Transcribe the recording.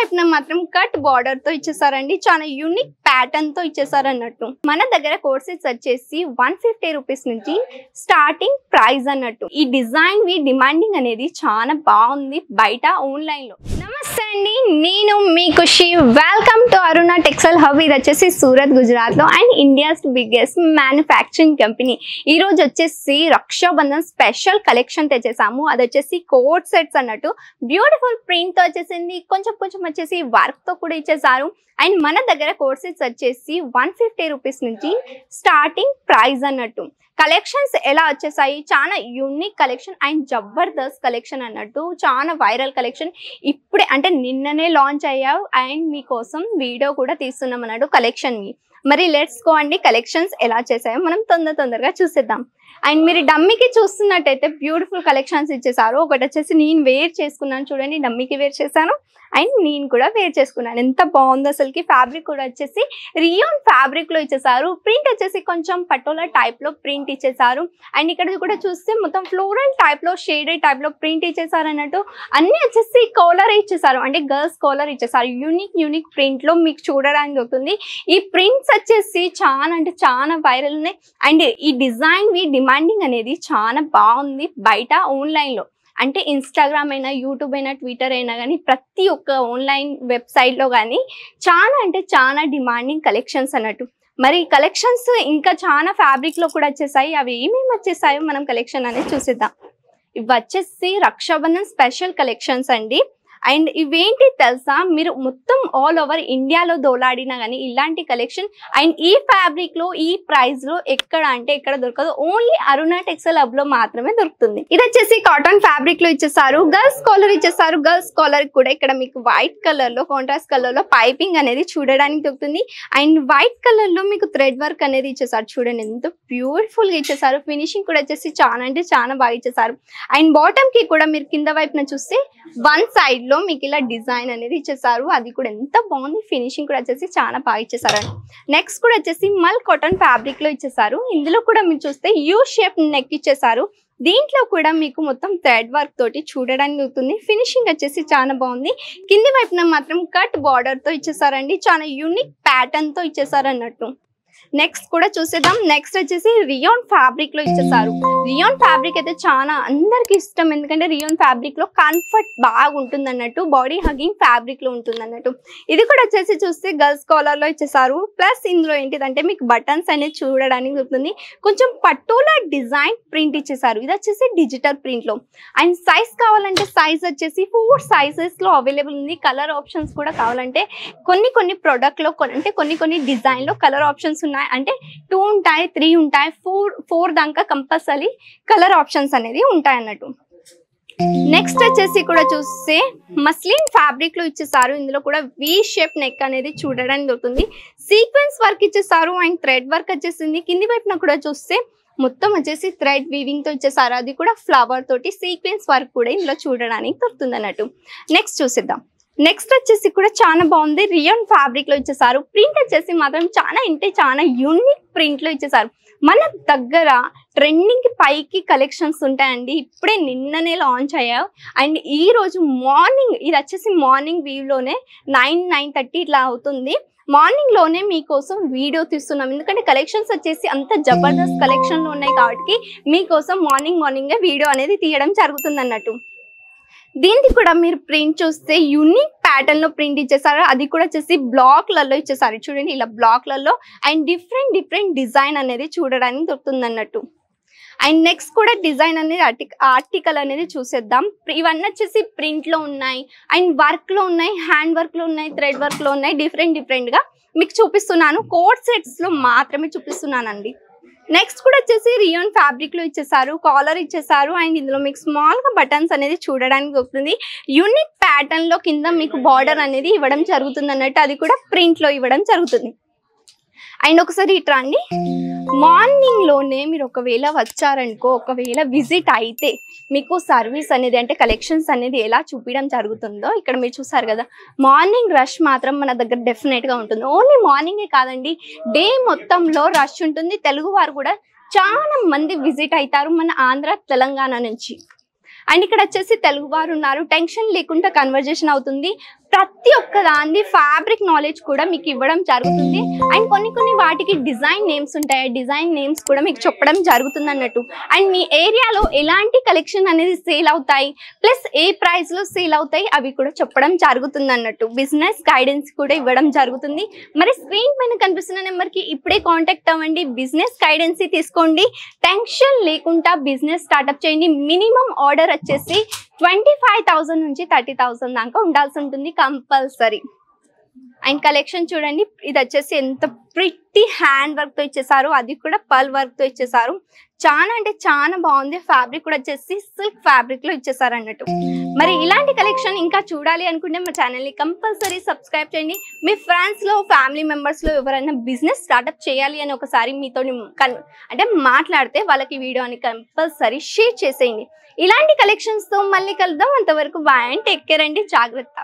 వైపున మాత్రం cut border తో ఇచ్చేసారండి. చాలా యూనిక్ ప్యాటర్న్ తో ఇచ్చేసారు అన్నట్టు. మన దగ్గర కోర్సెస్ వచ్చేసి 150 రూపీస్ నుంచి స్టార్టింగ్ ప్రైస్ అన్నట్టు. ఈ డిజైన్ వి డిమాండింగ్ అనేది చాలా బాగుంది బయట ఆన్లైన్ లో. నమస్తే అండి, నేను మీ Khushi. Welcome to Aruna textile hub. ఇది వచ్చేసి సూరత్, గుజరాత్ లో and India's biggest manufacturing company. ఈ రోజు వచ్చేసి రక్షాబంధన్ స్పెషల్ కలెక్షన్ తెచ్చేసాము. అది వచ్చేసి కోట్ సెట్స్ అన్నట్టు. బ్యూటిఫుల్ ప్రింట్ తో వచ్చేసింది, కొంచెం వచ్చేసి వర్క్ తో కూడా ఇచ్చేసారు. అండ్ మన దగ్గర కోట్ సెట్స్ వచ్చేసి 150 రూపీస్ నుంచి స్టార్టింగ్ ప్రైస్ అన్నట్టు. కలెక్షన్స్ ఎలా వచ్చేసాయి, చాలా unique collection and Jabardasth collection అన్నట్టు. చాలా వైరల్ కలెక్షన్, ఇప్పుడే అంటే నిన్ననే లాంచ్ అయ్యావు అండ్ మీకోసం వీడియో కూడా తీస్తున్నాం అన్నట్టు కలెక్షన్ ని. మరి లెట్స్ గో అండి, కలెక్షన్స్ ఎలా చేసాయో మనం తొందరగా చూసేద్దాం. అండ్ మీరు డమ్మీకి చూస్తున్నట్టయితే బ్యూటిఫుల్ కలెక్షన్స్ ఇచ్చేసారు. ఒకటి వచ్చేసి నేను వేర్ చేసుకున్నాను చూడండి, డమ్మీకి వేర్ చేశాను అండ్ నేను కూడా వేర్ చేసుకున్నాను. ఎంత బాగుంది అసలుకి. ఫ్యాబ్రిక్ కూడా వచ్చేసి రియోన్ ఫ్యాబ్రిక్ లో ఇచ్చేసారు. ప్రింట్ వచ్చేసి కొంచెం పటోలా టైప్ లో ప్రింట్ ఇచ్చేసారు. అండ్ ఇక్కడ కూడా చూస్తే మొత్తం ఫ్లోరల్ టైప్ లో షేడెడ్ టైప్ లో ప్రింట్ ఇచ్చేసారు అన్నట్టు. అన్ని వచ్చేసి కాలర్ ఇచ్చేసారు, అంటే గర్ల్స్ కాలర్ ఇచ్చేసారు. యూనిక్ ప్రింట్ లో మీకు చూడడానికి దొరుకుతుంది. ఈ ప్రింట్స్ వచ్చేసి చాలా అంటే చాలా వైరల్ ఉన్నాయి. అండ్ ఈ డిజైన్ వి డిమాండింగ్ అనేది చాలా బాగుంది బయట ఆన్లైన్ లో. అంటే ఇన్స్టాగ్రామ్ అయినా, యూట్యూబ్ అయినా, ట్విట్టర్ అయినా కానీ ప్రతి ఒక్క ఆన్లైన్ వెబ్సైట్ లో కానీ చాలా అంటే చాలా డిమాండింగ్ కలెక్షన్స్ అన్నట్టు. మరి కలెక్షన్స్ ఇంకా చాలా ఫ్యాబ్రిక్ లో కూడా వచ్చేసాయి. అవి ఏమేమి వచ్చేసాయో మనం కలెక్షన్ అనేది చూసేద్దాం. ఇవి వచ్చేసి రక్షాబంధన్ స్పెషల్ కలెక్షన్స్ అండి. అండ్ ఇవేంటి తెలుసా, మీరు మొత్తం ఆల్ ఓవర్ ఇండియాలో దోలాడినా కానీ ఇలాంటి కలెక్షన్ అండ్ ఈ ఫ్యాబ్రిక్ లో ఈ ప్రైస్ లో ఎక్కడ అంటే ఎక్కడ దొరకదు. ఓన్లీ అరుణ టెక్స్టైల్ హబ్ లో మాత్రమే దొరుకుతుంది. ఇది వచ్చేసి కాటన్ ఫ్యాబ్రిక్ లో ఇచ్చేసారు. గర్ల్స్ కాలర్ ఇచ్చేసారు. గర్ల్స్ కాలర్ కూడా ఇక్కడ మీకు వైట్ కలర్ లో, కాంట్రాస్ట్ కలర్ లో పైపింగ్ అనేది చూడడానికి దొరుకుతుంది. అండ్ వైట్ కలర్ లో మీకు థ్రెడ్ వర్క్ అనేది ఇచ్చేసారు. చూడండి ఎంత బ్యూటిఫుల్ గా ఇచ్చేసారు. ఫినిషింగ్ కూడా వచ్చేసి చాలా అంటే చాలా బాగా ఇచ్చేసారు. అండ్ బాటమ్ కి కూడా మీరు కింద వైపున చూస్తే వన్ సైడ్ లో మీకు ఇలా డిజైన్ అనేది ఇచ్చేసారు. అది కూడా ఎంత బాగుంది. ఫినిషింగ్ కూడా వచ్చేసి చాలా బాగా ఇచ్చేసారు. నెక్స్ట్ కూడా వచ్చేసి మల్ కాటన్ ఫ్యాబ్రిక్ లో ఇచ్చేసారు. ఇందులో కూడా మీరు చూస్తే యూ షేప్ నెక్ ఇచ్చేసారు. దీంట్లో కూడా మీకు మొత్తం థ్రెడ్ వర్క్ తోటి చూడడానికి అవుతుంది. ఫినిషింగ్ వచ్చేసి చాలా బాగుంది. కింది వైపున మాత్రం కట్ బార్డర్ తో ఇచ్చేసారండి. చాలా యూనిక్ ప్యాటర్న్ తో ఇచ్చేసారు అన్నట్టు. నెక్స్ట్ కూడా చూసేద్దాం. నెక్స్ట్ వచ్చేసి రియోన్ ఫ్యాబ్రిక్ లో ఇచ్చేసారు. రియోన్ ఫ్యాబ్రిక్ అయితే చాలా అందరికి ఇష్టం, ఎందుకంటే రియోన్ ఫ్యాబ్రిక్ లో కంఫర్ట్ బాగా ఉంటుంది అన్నట్టు. బాడీ హగింగ్ ఫ్యాబ్రిక్ లో ఉంటుంది అన్నట్టు. ఇది కూడా వచ్చేసి చూస్తే గర్ల్స్ కాలర్ లో ఇచ్చేసారు. ప్లస్ ఇందులో ఏంటిదంటే మీకు బటన్స్ అనేది చూడడానికి దొరుకుతుంది. కొంచెం పటోలా డిజైన్ ప్రింట్ ఇచ్చేసారు. ఇది వచ్చేసి డిజిటల్ ప్రింట్ లో. అండ్ సైజ్ కావాలంటే సైజ్ వచ్చేసి 4 సైజెస్ లో అవైలబుల్ ఉంది. కలర్ ఆప్షన్స్ కూడా కావాలంటే కొన్ని ప్రొడక్ట్ లో అంటే కొన్ని డిజైన్ లో కలర్ ఆప్షన్స్ ఉన్నాయి. అంటే 2 ఉంటాయి, 3 ఉంటాయి, 4 దాకా కంపల్సరీ కలర్ ఆప్షన్స్ అనేది ఉంటాయి అన్నట్టు. నెక్స్ట్ వచ్చేసి కూడా చూస్తే మస్లిన్ ఫ్యాబ్రిక్ లో ఇచ్చేసారు. ఇందులో కూడా వి షేప్ నెక్ అనేది చూడడానికి దొరుకుతుంది. సీక్వెన్స్ వర్క్ ఇచ్చేసారు అండ్ థ్రెడ్ వర్క్ వచ్చేసింది. కింది వైపున కూడా చూస్తే మొత్తం వచ్చేసి థ్రెడ్ వీవింగ్ తో ఇచ్చేసారు. అది కూడా ఫ్లవర్ తోటి సీక్వెన్స్ వర్క్ కూడా ఇందులో చూడడానికి దొరుకుతుంది అన్నట్టు. నెక్స్ట్ చూసేద్దాం. నెక్స్ట్ వచ్చేసి కూడా చాలా బాగుంది. రియోన్ ఫ్యాబ్రిక్ లో ఇచ్చేసారు. ప్రింట్ వచ్చేసి మాత్రం చాలా అంటే చాలా యూనిక్ ప్రింట్ లో ఇచ్చేసారు. మన దగ్గర ట్రెండింగ్ కి పైకి కలెక్షన్స్ ఉంటాయండి. ఇప్పుడే నిన్ననే లాంచ్ అయ్యావు. అండ్ ఈ రోజు మార్నింగ్, ఇది వచ్చేసి మార్నింగ్ వ్యూ లోనే 9:30 ఇట్లా అవుతుంది. మార్నింగ్ లోనే మీకోసం వీడియో తీస్తున్నాం, ఎందుకంటే కలెక్షన్స్ వచ్చేసి అంత జబర్దస్త్ కలెక్షన్ లో ఉన్నాయి కాబట్టి మీకోసం మార్నింగ్ వీడియో అనేది తీయడం జరుగుతుంది అన్నట్టు. దీనికి కూడా మీరు ప్రింట్ చూస్తే యూనిక్ ప్యాటర్న్ లో ప్రింట్ ఇచ్చేసారు. అది కూడా వచ్చేసి బ్లాక్లలో ఇచ్చేసారు. చూడండి ఇలా బ్లాక్లలో అండ్ డిఫరెంట్ డిజైన్ అనేది చూడడానికి దొరుకుతుంది అన్నట్టు. అండ్ నెక్స్ట్ కూడా డిజైన్ అనేది ఆర్టికల్ అనేది చూసేద్దాం. ఇవన్నీ వచ్చేసి ప్రింట్ లో ఉన్నాయి అండ్ వర్క్ లో ఉన్నాయి, హ్యాండ్ వర్క్ లో ఉన్నాయి, థ్రెడ్ వర్క్ లో ఉన్నాయి. డిఫరెంట్ గా మీకు చూపిస్తున్నాను. కోట్ సెట్స్ లో మాత్రమే చూపిస్తున్నానండి. నెక్స్ట్ కూడా వచ్చేసి రియోన్ ఫ్యాబ్రిక్ లో ఇచ్చేసారు. కాలర్ ఇచ్చేసారు అండ్ ఇందులో మీకు స్మాల్ గా బటన్స్ అనేది చూడడానికి దొరుకుతుంది. యూనిక్ ప్యాటర్న్ లో కింద మీకు బార్డర్ అనేది ఇవ్వడం జరుగుతుంది అన్నట్టు. అది కూడా ప్రింట్ లో ఇవ్వడం జరుగుతుంది. అండ్ ఒకసారి ఇట్లా అండి, మార్నింగ్ లోనే మీరు ఒకవేళ వచ్చారనుకో, ఒకవేళ విజిట్ అయితే మీకు సర్వీస్ అనేది అంటే కలెక్షన్స్ అనేది ఎలా చూపించడం జరుగుతుందో ఇక్కడ మీరు చూసారు కదా. మార్నింగ్ రష్ మాత్రం మన దగ్గర డెఫినెట్ గా ఉంటుంది. ఓన్లీ మార్నింగే కాదండి, డే మొత్తంలో రష్ ఉంటుంది. తెలుగు వారు కూడా చాలా మంది విజిట్ అవుతారు మన ఆంధ్ర తెలంగాణ నుంచి. అండ్ ఇక్కడ వచ్చేసి తెలుగు వారు ఉన్నారు, టెన్షన్ లేకుండా కన్వర్జేషన్ అవుతుంది. ప్రతి ఒక్క దాని ఫ్యాబ్రిక్ నాలెడ్జ్ కూడా మీకు ఇవ్వడం జరుగుతుంది. అండ్ కొన్ని వాటికి డిజైన్ నేమ్స్ ఉంటాయి, డిజైన్ నేమ్స్ కూడా మీకు చెప్పడం జరుగుతుంది అన్నట్టు. అండ్ మీ ఏరియాలో ఎలాంటి కలెక్షన్ అనేది సేల్ అవుతాయి, ప్లస్ ఏ ప్రైస్ లో సేల్ అవుతాయి అవి కూడా చెప్పడం జరుగుతుంది అన్నట్టు. బిజినెస్ గైడెన్స్ కూడా ఇవ్వడం జరుగుతుంది. మరి స్క్రీన్ పైన కనిపిస్తున్న నెంబర్ కి ఇప్పుడే కాంటాక్ట్ అవ్వండి, బిజినెస్ గైడెన్స్ తీసుకోండి, టెన్షన్ లేకుండా బిజినెస్ స్టార్ట్అప్ చేయండి. మినిమం ఆర్డర్ వచ్చేసి 25,000 నుంచి 30,000 దాకా ఉండాల్సి ఉంటుంది కంపల్సరీ. అండ్ కలెక్షన్ చూడండి, ఇది వచ్చేసి ఎంత ప్రిట్టి హ్యాండ్ వర్క్ తో ఇచ్చేసారు, అది కూడా పర్ల్ వర్క్ తో ఇచ్చేసారు. చాలా అంటే చాలా బాగుంది. ఫ్యాబ్రిక్ కూడా వచ్చేసి సిల్క్ ఫ్యాబ్రిక్ లో ఇచ్చేసారు అన్నట్టు. మరి ఇలాంటి కలెక్షన్ ఇంకా చూడాలి అనుకుంటే మా ఛానల్ ని కంపల్సరీ సబ్స్క్రైబ్ చేయండి. మీ ఫ్రెండ్స్ లో ఫ్యామిలీ మెంబర్స్ లో ఎవరైనా బిజినెస్ స్టార్ట్అప్ చేయాలి అని ఒకసారి మీతో అంటే మాట్లాడితే వాళ్ళకి వీడియోని కంపల్సరీ షేర్ చేసేయండి. ఇలాంటి కలెక్షన్స్ తో మళ్ళీ కలుద్దాం. అంతవరకు బాయ్ అండ్ టేక్ కేర్ అండి, జాగ్రత్త.